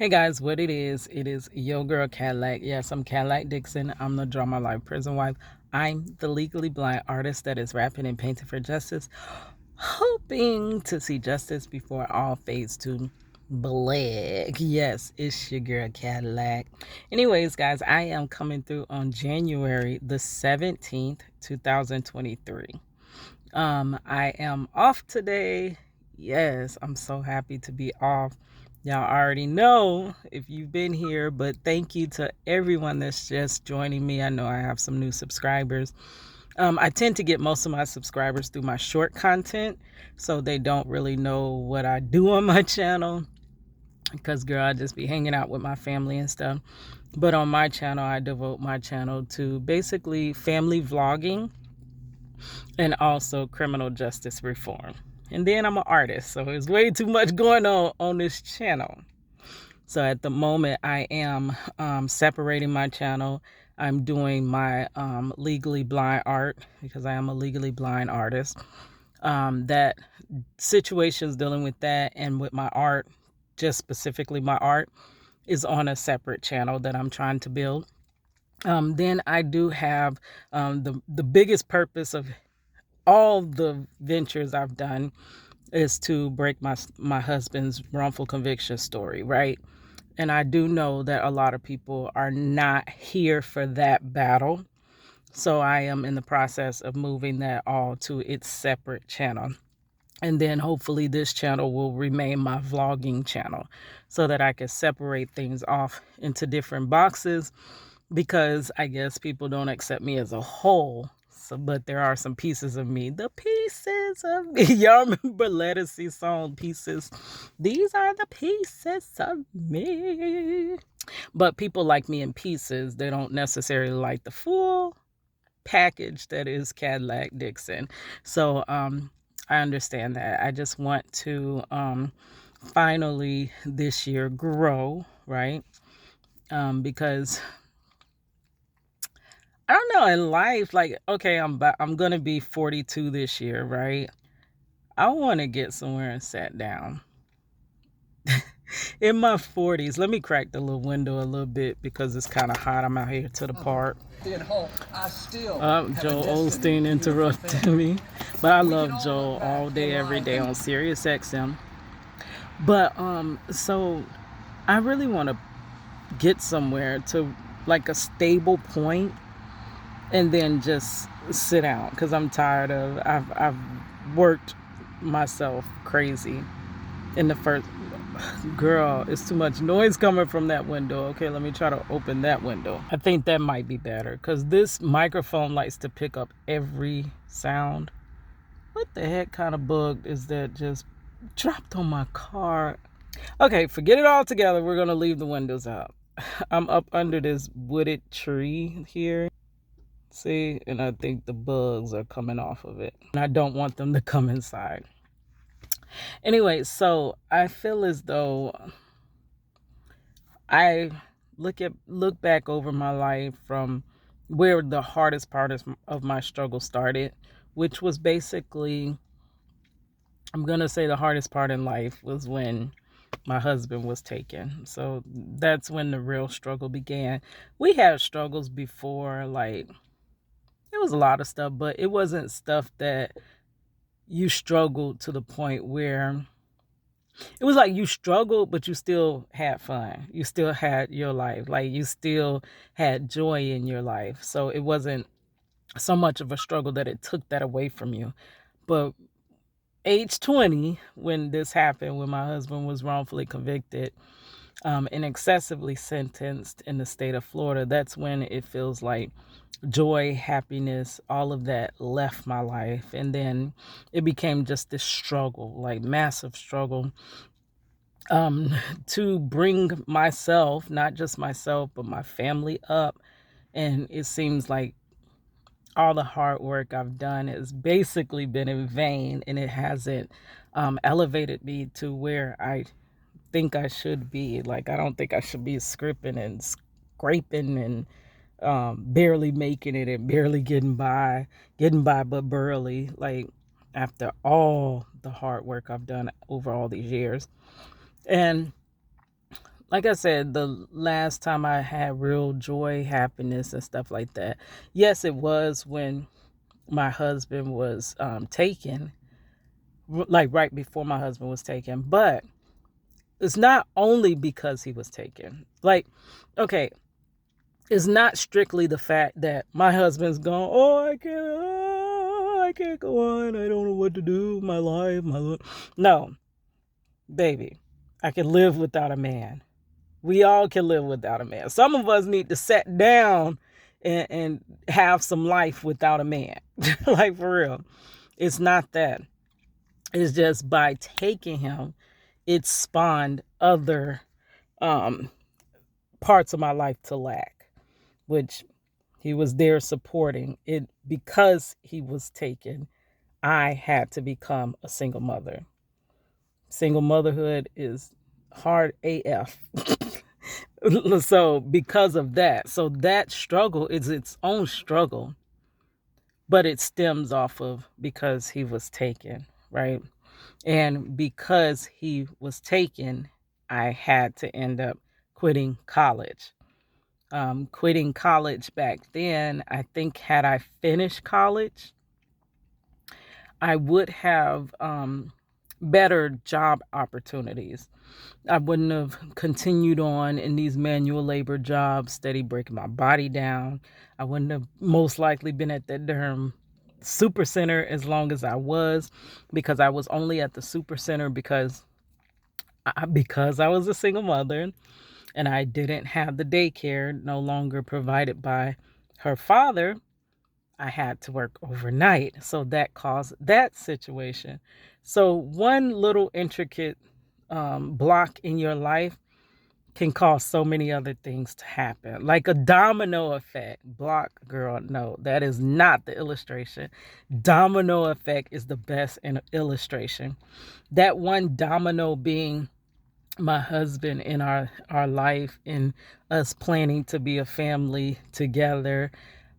Hey guys, what it is your girl Cadillac. Yes, I'm Cadillac Dixon. I'm the Drama Life Prison Wife. I'm the legally blind artist that is rapping and painting for justice, hoping to see justice before all fades to black. Yes, it's your girl Cadillac. Anyways, guys, I am coming through on January the 17th, 2023. I am off today. Yes, I'm so happy to be off. Y'all already know if you've been here, but thank you to everyone that's just joining me. I know I have some new subscribers. I tend to get most of my subscribers through my short content, so they don't really know what I do on my channel because, girl, I just be hanging out with my family and stuff. But on my channel, I devote my channel to basically family vlogging and also criminal justice reform. And then I'm an artist, so there's way too much going on this channel. So at the moment, I am separating my channel. I'm doing my legally blind art because I am a legally blind artist. That situations dealing with that and with my art, just specifically my art, is on a separate channel that I'm trying to build. Then I do have the biggest purpose of all the ventures I've done is to break my husband's wrongful conviction story, right? And I do know that a lot of people are not here for that battle. So I am in the process of moving that all to its separate channel. And then hopefully this channel will remain my vlogging channel so that I can separate things off into different boxes, because I guess people don't accept me as a whole. So, but there are some pieces of me. The pieces of me. Y'all remember Lettucey song, Pieces? These are the pieces of me. But people like me in pieces. They don't necessarily like the full package that is Cadillac Dixon. So I understand that. I just want to finally this year grow, right? Because I don't know, in life, like, okay, I'm gonna be 42 this year, right? I want to get somewhere and sat down. In my 40s, let me crack the little window a little bit because it's kind of hot. I'm out here to the park. Joel Osteen interrupted me, but I love Joel all day, every day on Sirius XM. But so I really want to get somewhere to like a stable point and then just sit down because I'm tired of I've worked myself crazy in the first. Girl, it's too much noise coming from that window. Okay, let me try to open that window. I think that might be better because this microphone likes to pick up every sound. What the heck kind of bug is that just dropped on my car? Okay, forget it all together. We're gonna leave the windows out. I'm up under this wooded tree here. See, and I think the bugs are coming off of it. And I don't want them to come inside. Anyway, so I feel as though I look back over my life from where the hardest part of my struggle started, which was basically, I'm going to say the hardest part in life was when my husband was taken. So that's when the real struggle began. We had struggles before, like, it was a lot of stuff, but it wasn't stuff that you struggled to the point where it was like you struggled, but you still had fun. You still had your life. Like, you still had joy in your life. So it wasn't so much of a struggle that it took that away from you. But age 20, when this happened, when my husband was wrongfully convicted and excessively sentenced in the state of Florida, that's when it feels like joy, happiness, all of that left my life. And then it became just this struggle, like massive struggle, to bring myself, not just myself, but my family up. And it seems like all the hard work I've done has basically been in vain, and it hasn't elevated me to where I think I should be. Like, I don't think I should be scripting and scraping and barely making it and barely getting by but barely, like, after all the hard work I've done over all these years. And like I said, the last time I had real joy, happiness, and stuff like that, yes, it was when my husband was taken, like right before my husband was taken. But it's not only because he was taken. Like, okay, it's not strictly the fact that my husband's gone. I can't go on. I don't know what to do. My life, no, baby, I can live without a man. We all can live without a man. Some of us need to sit down and have some life without a man. Like, for real. It's not that. It's just by taking him, it spawned other um, parts of my life to lack, which he was there supporting it. Because he was taken, I had to become a single mother. Single motherhood is hard AF. So because of that, so that struggle is its own struggle, but it stems off of because he was taken, right? And because he was taken, I had to end up quitting college. Quitting college back then, I think had I finished college, I would have better job opportunities. I wouldn't have continued on in these manual labor jobs, steady breaking my body down. I wouldn't have most likely been at that darn super center as long as I was, because I was only at the super center because I was a single mother and I didn't have the daycare no longer provided by her father. I had to work overnight. So that caused that situation. So one little intricate block in your life can cause so many other things to happen, like a domino effect. Block, girl, no, that is not the illustration. Domino effect is the best illustration. That one domino being my husband in our life, and us planning to be a family together.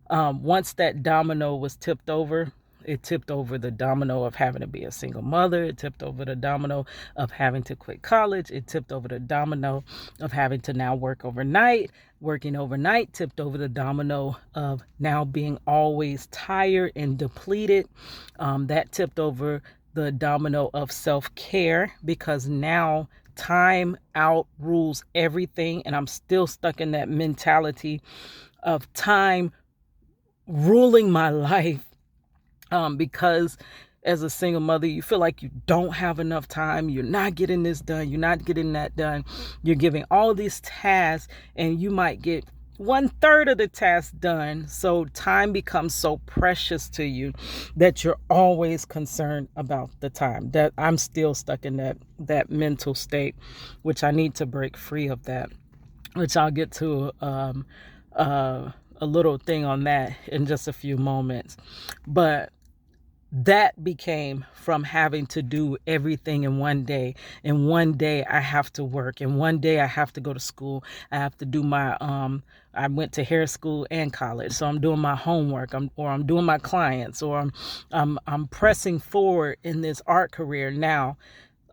Once that domino was tipped over, it tipped over the domino of having to be a single mother. It tipped over the domino of having to quit college. It tipped over the domino of having to now work overnight. Working overnight tipped over the domino of now being always tired and depleted. That tipped over the domino of self-care, because now time out rules everything. And I'm still stuck in that mentality of time ruling my life, because as a single mother, you feel like you don't have enough time. You're not getting this done. You're not getting that done. You're giving all these tasks and you might get 1/3 of the task done. So time becomes so precious to you that you're always concerned about the time. That I'm still stuck in that mental state, which I need to break free of that, which I'll get to a little thing on that in just a few moments. But that became from having to do everything in one day. And one day I have to work, and one day I have to go to school. I have to do my I went to hair school and college, so I'm doing my homework, I'm doing my clients, or I'm pressing forward in this art career. Now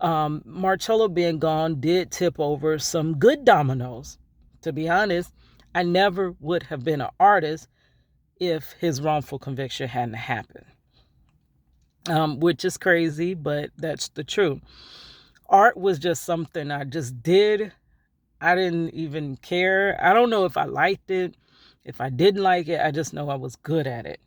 Marcello being gone did tip over some good dominoes. To be honest, I never would have been an artist if his wrongful conviction hadn't happened. Which is crazy, but that's the truth. Art was just something I just did. I didn't even care. I don't know if I liked it, if I didn't like it. I just know I was good at it.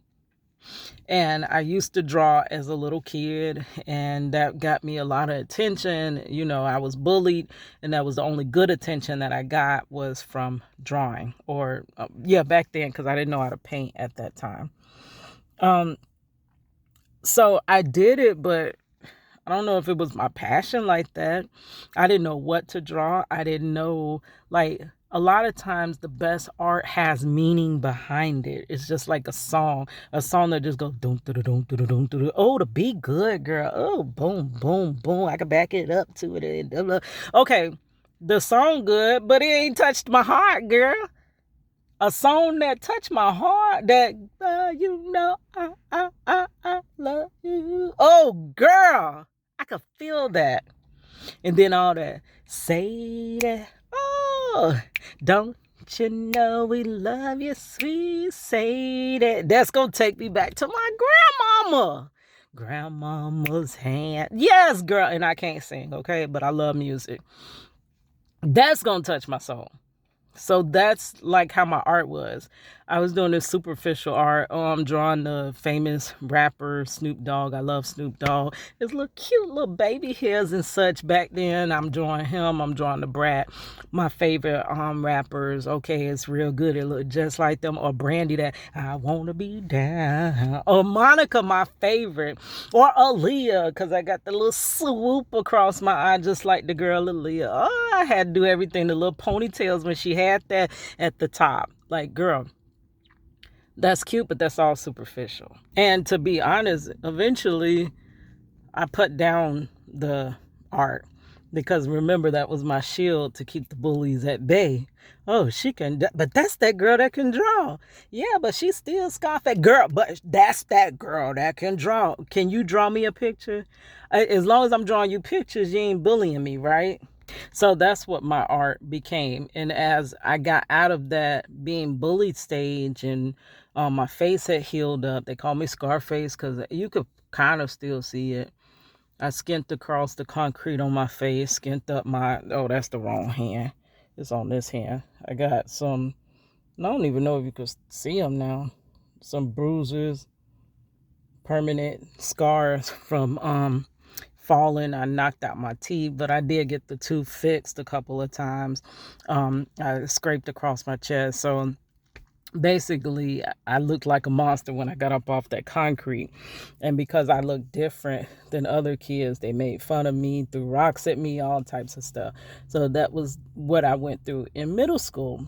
And I used to draw as a little kid, and that got me a lot of attention. You know, I was bullied, and that was the only good attention that I got was from drawing. Or, back then, because I didn't know how to paint at that time. So I did it, but I don't know if it was my passion like that. I didn't know what to draw. I didn't know, like, a lot of times the best art has meaning behind it. It's just like a song that just goes dum dum dum dum dum dum. Oh, the beat good, girl. Oh, boom, boom, boom. I can back it up to it. And blah, blah. Okay, the song good, but it ain't touched my heart, girl. A song that touched my heart, that I love you. Oh, girl, I could feel that. And then all that, say that, Don't you know we love you, sweet Sadie? That's gonna take me back to my grandmama. Grandmama's hand. Yes, girl. And I can't sing, okay? But I love music. That's gonna touch my soul. So that's like how my art was. I was doing this superficial art. Oh, I'm drawing the famous rapper Snoop Dogg. I love Snoop Dogg. His little cute little baby hairs and such back then. I'm drawing him. I'm drawing the Brat. My favorite rappers. Okay, it's real good. It looked just like them. Or Brandy, that I wanna be down. Or Monica, my favorite. Or Aaliyah, because I got the little swoop across my eye just like the girl Aaliyah. Oh, I had to do everything. The little ponytails when she had that at the top. Like, girl, that's cute, but that's all superficial. And to be honest, eventually I put down the art because remember, that was my shield to keep the bullies at bay. Oh, she can, but that's that girl that can draw. Yeah, but she still scoff at girl, but that's that girl that can draw. Can you draw me a picture? As long as I'm drawing you pictures, you ain't bullying me, right? So that's what my art became. And as I got out of that being bullied stage and my face had healed up, they call me Scarface because you could kind of still see it. I skinned across the concrete on my face, skinned up my, oh, that's the wrong hand. It's on this hand. I got some, I don't even know if you could see them now. Some bruises, permanent scars from falling. I knocked out my teeth, but I did get the tooth fixed a couple of times. I scraped across my chest. So basically, I looked like a monster when I got up off that concrete. And because I looked different than other kids, they made fun of me, threw rocks at me, all types of stuff. So that was what I went through in middle school.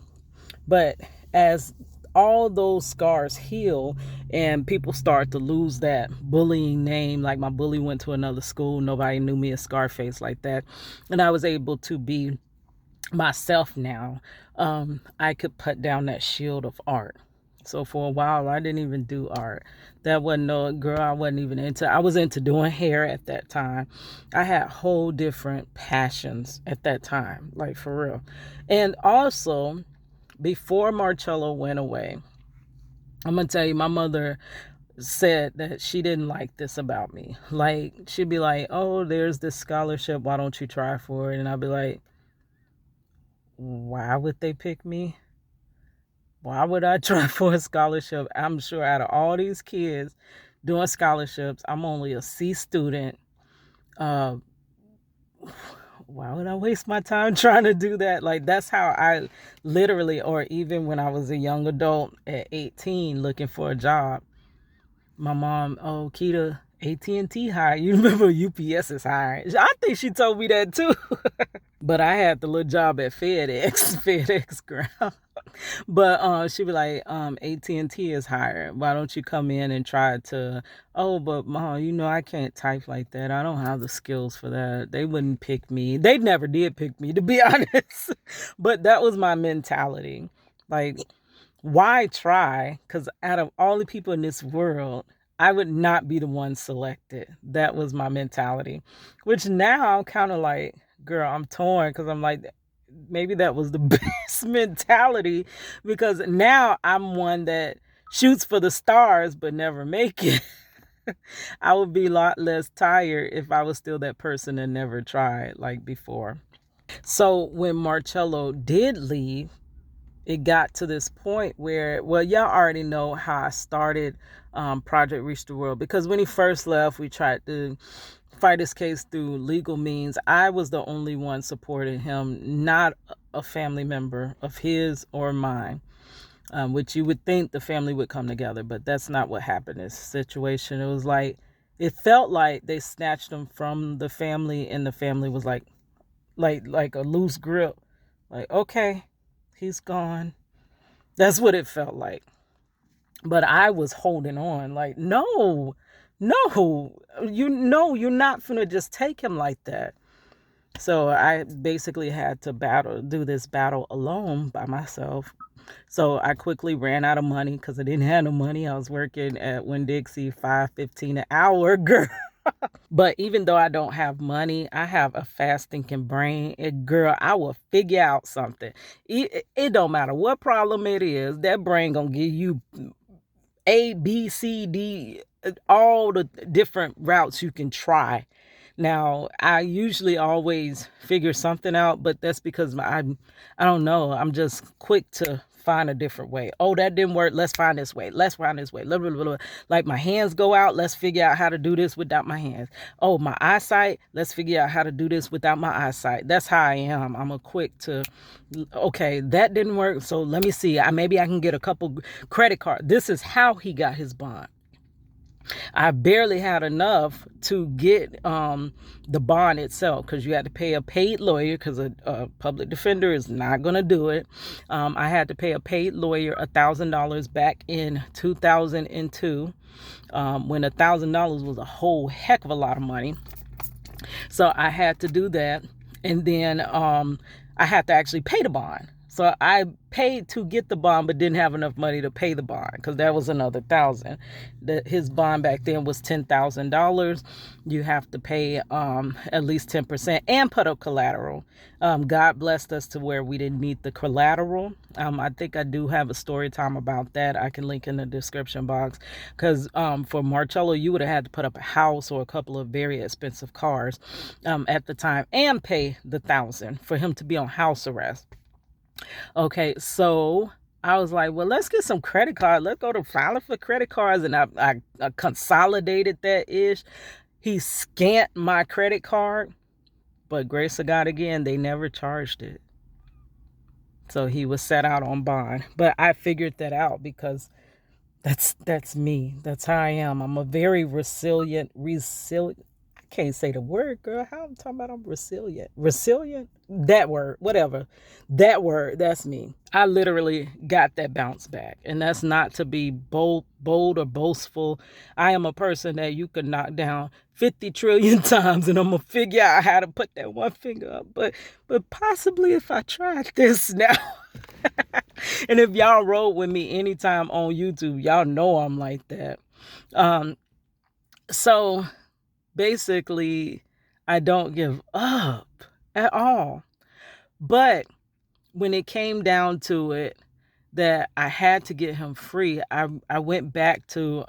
But as all those scars heal and people start to lose that bullying name, like my bully went to another school, nobody knew me as Scarface like that, and I was able to be myself now, I could put down that shield of art. So for a while, I didn't even do art. That wasn't no girl. I wasn't even into. I was into doing hair at that time. I had whole different passions at that time, like for real. And also, before Marcello went away, I'm gonna tell you, my mother said that she didn't like this about me. Like, she'd be like, "Oh, there's this scholarship. Why don't you try for it?" And I'd be like, why would they pick me? Why would I try for a scholarship? I'm sure out of all these kids doing scholarships, I'm only a C student. Why would I waste my time trying to do that? Like, that's how I literally, or even when I was a young adult at 18 looking for a job, my mom, oh, Keita, AT&T hired. You remember UPS is hired. I think she told me that too. But I had the little job at FedEx ground. But she'd be like, AT&T is hired. Why don't you come in and try to, oh, but Mom, you know, I can't type like that. I don't have the skills for that. They wouldn't pick me. They never did pick me, to be honest. But that was my mentality. Like, why try? Because out of all the people in this world, I would not be the one selected. That was my mentality. Which now I'm kind of like, girl, I'm torn because I'm like, maybe that was the best mentality because now I'm one that shoots for the stars but never make it. I would be a lot less tired if I was still that person and never tried like before. So when Marcello did leave, it got to this point where, well, y'all already know how I started Project Reach the World, because when he first left, we tried to fight his case through legal means. I was the only one supporting him, not a family member of his or mine, which you would think the family would come together, but that's not what happened in this situation. It was like, it felt like they snatched him from the family and the family was like a loose grip. Like, okay, he's gone. That's what it felt like. But I was holding on like, no, you know, you're not finna just take him like that. So I basically had to do this battle alone by myself. So I quickly ran out of money because I didn't have no money. I was working at Winn-Dixie, $5.15 an hour, girl. But even though I don't have money, I have a fast thinking brain. And girl, I will figure out something. It don't matter what problem it is, that brain gonna give you A, B, C, D, all the different routes you can try. Now, I usually always figure something out, but that's because I don't know. I'm just quick to find a different way. Oh, that didn't work. Let's find this way. Let's find this way. Blah, blah, blah, blah. Like my hands go out. Let's figure out how to do this without my hands. Oh, my eyesight. Let's figure out how to do this without my eyesight. That's how I am. I'm a quick to, okay, that didn't work. So let me see. Maybe I can get a couple credit cards. This is how he got his bond. I barely had enough to get the bond itself, because you had to pay a paid lawyer, because a public defender is not going to do it. I had to pay a paid lawyer $1,000 back in 2002, when $1,000 was a whole heck of a lot of money. So I had to do that. And then I had to actually pay the bond. So I paid to get the bond, but didn't have enough money to pay the bond, because that was another $1,000. His bond back then was $10,000. You have to pay at least 10% and put up collateral. God blessed us to where we didn't need the collateral. I think I do have a story time about that. I can link in the description box, because for Marcello, you would have had to put up a house or a couple of very expensive cars at the time, and pay the $1,000 for him to be on house arrest. Okay, so I was like, well, let's get some credit cards. Let's go to filing for credit cards. And I consolidated that ish. He scanned my credit card, but grace of God, again, they never charged it. So he was set out on bond. But I figured that out, because that's me. That's how I am. I'm a very resilient. I can't say the word, girl. How I'm talking about I'm resilient. That word, whatever. That word, that's me. I literally got that bounce back. And that's not to be bold or boastful. I am a person that you could knock down 50 trillion times and I'm gonna figure out how to put that one finger up. But possibly if I tried this now. And if y'all roll with me anytime on YouTube, y'all know I'm like that. So basically, I don't give up at all. But when it came down to it, that I had to get him free, I went back to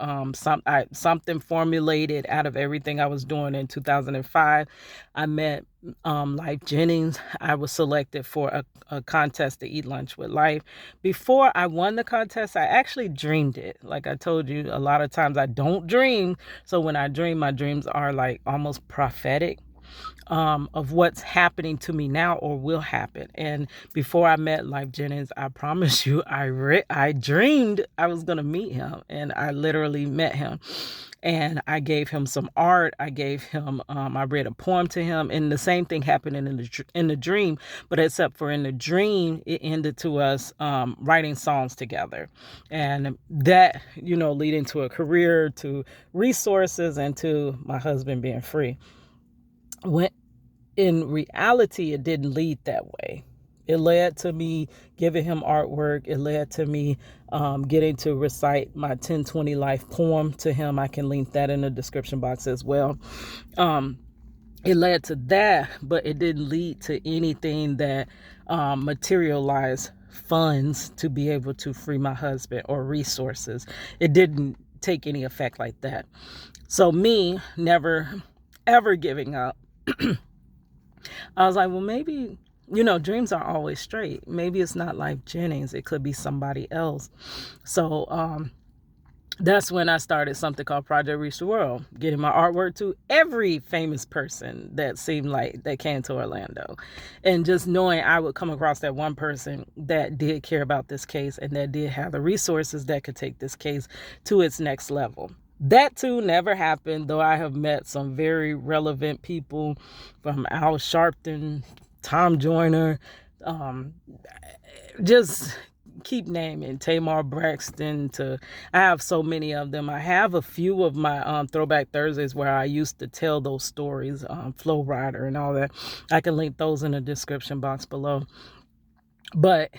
something formulated out of everything I was doing in 2005. I met Life Jennings. I was selected for a contest to eat lunch with Life. Before I won the contest, I actually dreamed it. Like I told you, a lot of times I don't dream. So when I dream, my dreams are like almost prophetic. Of what's happening to me now or will happen. And before I met Life Jennings, I promise you, I dreamed I was going to meet him, and I literally met him. And I gave him some art. I gave him, I read a poem to him, and the same thing happened in the dream, but except for in the dream, it ended to us writing songs together. And that, leading to a career, to resources, and to my husband being free. When in reality, it didn't lead that way. It led to me giving him artwork. It led to me getting to recite my 1020 life poem to him. I can link that in the description box as well. It led to that, but it didn't lead to anything that materialized funds to be able to free my husband or resources. It didn't take any effect like that. So me never, ever giving up. I was like, well, maybe, dreams aren't always straight. Maybe it's not Life Jennings. It could be somebody else. So that's when I started something called Project Reach the World, getting my artwork to every famous person that seemed like they came to Orlando. And just knowing I would come across that one person that did care about this case and that did have the resources that could take this case to its next level. That too never happened, though I have met some very relevant people, from Al Sharpton, Tom Joyner, just keep naming, Tamar Braxton. I have so many of them. I have a few of my Throwback Thursdays where I used to tell those stories, Flo-Rida and all that. I can link those in the description box below. But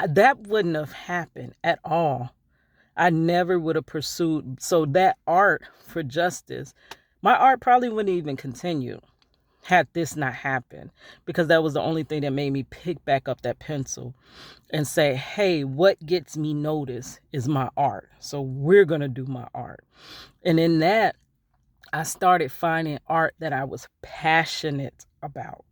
that wouldn't have happened at all. I never would have pursued. So that art for justice My art probably wouldn't even continue had this not happened, because that was the only thing that made me pick back up that pencil and say, hey, what gets me noticed is my art. So we're going to do my art. And in that, I started finding art that I was passionate about.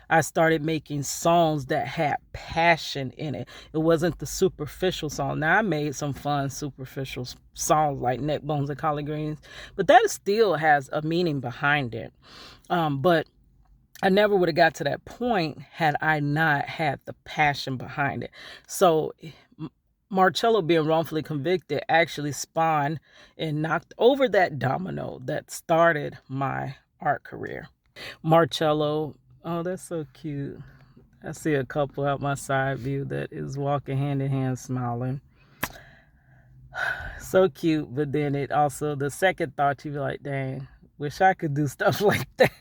I started making songs that had passion in it. It wasn't the superficial song. Now, I made some fun superficial songs like Neck Bones and Collard Greens, but that still has a meaning behind it. But I never would have got to that point had I not had the passion behind it. So Marcello being wrongfully convicted actually spawned and knocked over that domino that started my art career. Marcello, oh, that's so cute. I see a couple out my side view that is walking hand in hand smiling. So cute, but then it also, the second thought, you be like, dang, wish I could do stuff like that.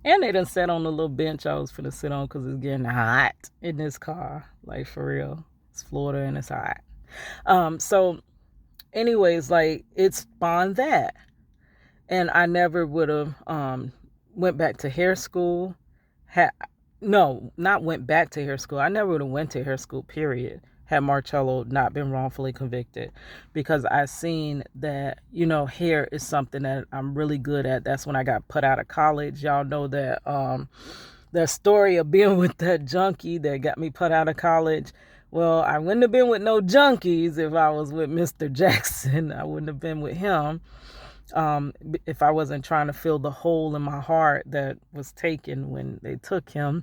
And they done sat on the little bench I was finna sit on because it's getting hot in this car. Like, for real. It's Florida and it's hot. So anyways, like, it spawned that. And I never would have went back to hair school. Not went back to hair school. I never would have went to hair school, period, had Marcello not been wrongfully convicted, because I seen that, hair is something that I'm really good at. That's when I got put out of college. Y'all know that the story of being with that junkie that got me put out of college. Well, I wouldn't have been with no junkies if I was with Mr. Jackson. I wouldn't have been with him if I wasn't trying to fill the hole in my heart that was taken when they took him.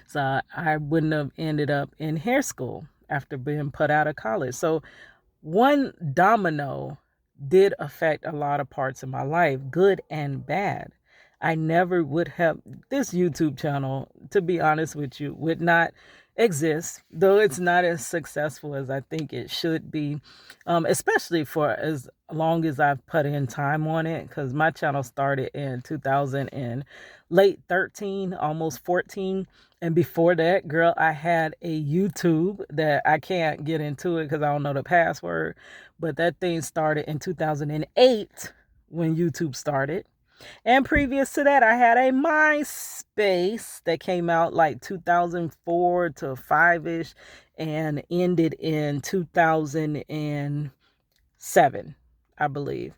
So I wouldn't have ended up in hair school after being put out of college. So one domino did affect a lot of parts of my life, good and bad. I never would have, this YouTube channel, to be honest with you, would not exist, though it's not as successful as I think it should be, especially for as long as I've put in time on it, because my channel started in 2000 and late 13, almost 14. And before that, girl, I had a YouTube that I can't get into it because I don't know the password, but that thing started in 2008 when YouTube started. And previous to that, I had a MySpace that came out like 2004 to 5-ish and ended in 2007, I believe.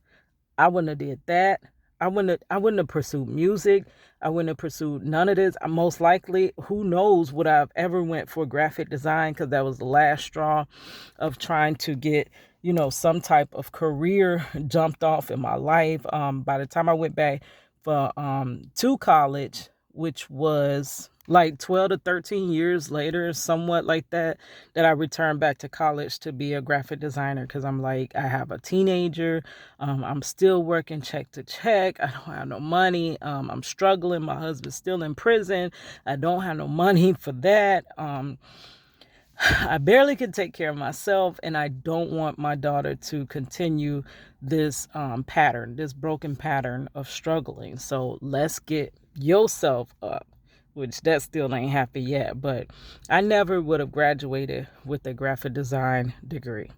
I wouldn't have did that. I wouldn't have pursued music. I wouldn't have pursued none of this. I most likely, who knows, would I've ever went for graphic design, because that was the last straw of trying to get, some type of career jumped off in my life. By the time I went back to college, which was like 12 to 13 years later, somewhat like that I returned back to college to be a graphic designer, because I'm like, I have a teenager. I'm still working check to check. I don't have no money. I'm struggling. My husband's still in prison. I don't have no money for that. I barely can take care of myself, and I don't want my daughter to continue this pattern, this broken pattern of struggling. So let's get yourself up, which that still ain't happened yet. But I never would have graduated with a graphic design degree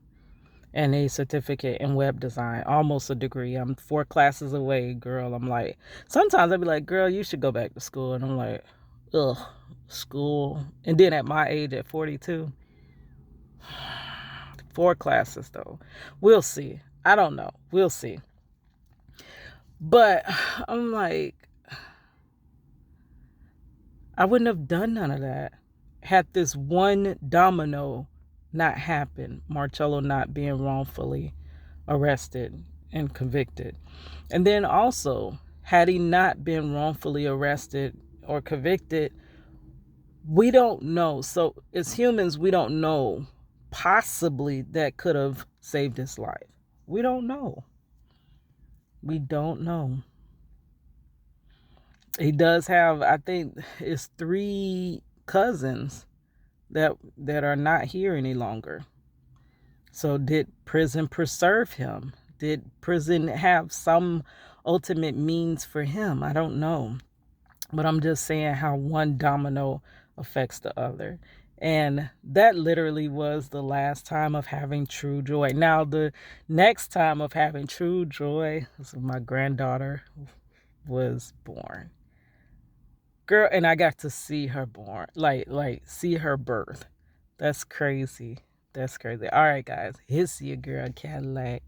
and a certificate in web design, almost a degree. I'm 4 classes away, girl. I'm like, sometimes I'd be like, girl, you should go back to school. And I'm like, ugh, school. And then at my age, at 42, 4 classes though. We'll see. I don't know. We'll see. But I'm like, I wouldn't have done none of that had this one domino not happened, Marcello not being wrongfully arrested and convicted. And then also, had he not been wrongfully arrested or convicted, we don't know. So as humans, we don't know. Possibly that could have saved his life. We don't know. We don't know. He does have, I think it's 3 cousins that are not here any longer. So did prison preserve him? Did prison have some ultimate means for him? I don't know. But I'm just saying how one domino affects the other. And that literally was the last time of having true joy. Now, the next time of having true joy was when my granddaughter was born. Girl, and I got to see her born, like see her birth. That's crazy. That's crazy. All right, guys, here's your girl Cadillac.